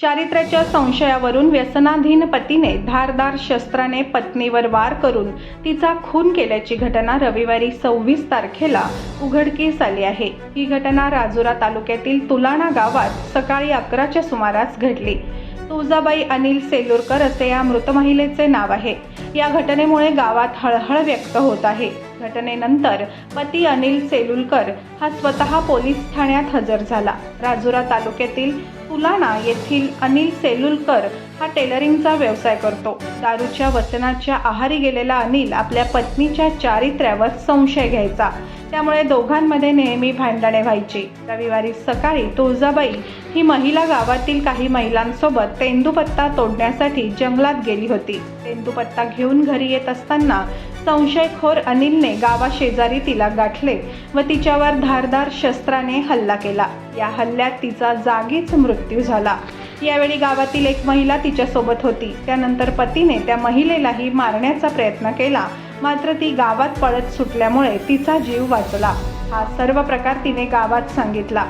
चारित्र्याच्या संशयावरून व्यसनाधीन पतीने धारदार शस्त्राने पत्नीवर वार करून तिचा खून केल्याची घटना रविवारी 26 तारखेला उघडकीस आली आहे। ही घटना राजुरा तालुक्यातील तुलाणा गावात सकाळी 11च्या सुमारास घडली। तुळजाबाई अनिल सेलुरकर असे या मृत महिलेचे नाव आहे। या घटनेमुळे गावात हळहळ व्यक्त होत आहे। घटनेनंतर पती अनिल सेलुरकर हा स्वतः पोलीस ठाण्यात हजर झाला। राजुरा तालुक्यातील तुलाणा येथील अनिल सेलुरकर हा टेलरिंगचा व्यवसाय करतो। दारूच्या व्यसनाच्या आहारी गेलेला अनिल आपल्या पत्नीच्या चारित्र्यावर संशय घ्यायचा, त्यामुळे दोघांमध्ये नेहमी भांडणे व्हायची। रविवारी सकाळी तुळजाबाई ही महिला गावातील काही महिलांसोबत तेंदूपत्ता तोडण्यासाठी जंगलात गेली होती। तेंदूपत्ता घेऊन घरी येत असताना संशयखोर अनिलने गावाशेजारी तिला गाठले व तिच्यावर धारदार शस्त्राने हल्ला केला। या हल्ल्यात तिचा जागीच मृत्यू झाला। यावेळी गावातील एक महिला तिच्यासोबत होती। त्यानंतर पतीने त्या महिलेलाही मारण्याचा प्रयत्न केला, मात्र ती गावात पळत सुटल्यामुळे तिचा जीव वाचला। हा सर्व प्रकार तिने गावात सांगितला।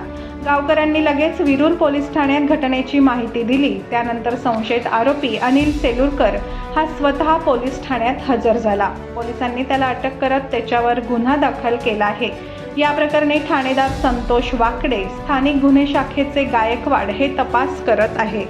गावकऱ्यांनी लगेच विरूर पोलीस ठाण्यात घटनेची माहिती दिली। त्यानंतर संशयित आरोपी अनिल सेलुरकर हा स्वतः पोलीस ठाण्यात हजर झाला। पोलिसांनी त्याला अटक करत त्याच्यावर गुन्हा दाखल केला आहे। या प्रकरणी ठाणेदार संतोष वाकडे, स्थानिक गुन्हे शाखेचे गायकवाड हे तपास करत आहे।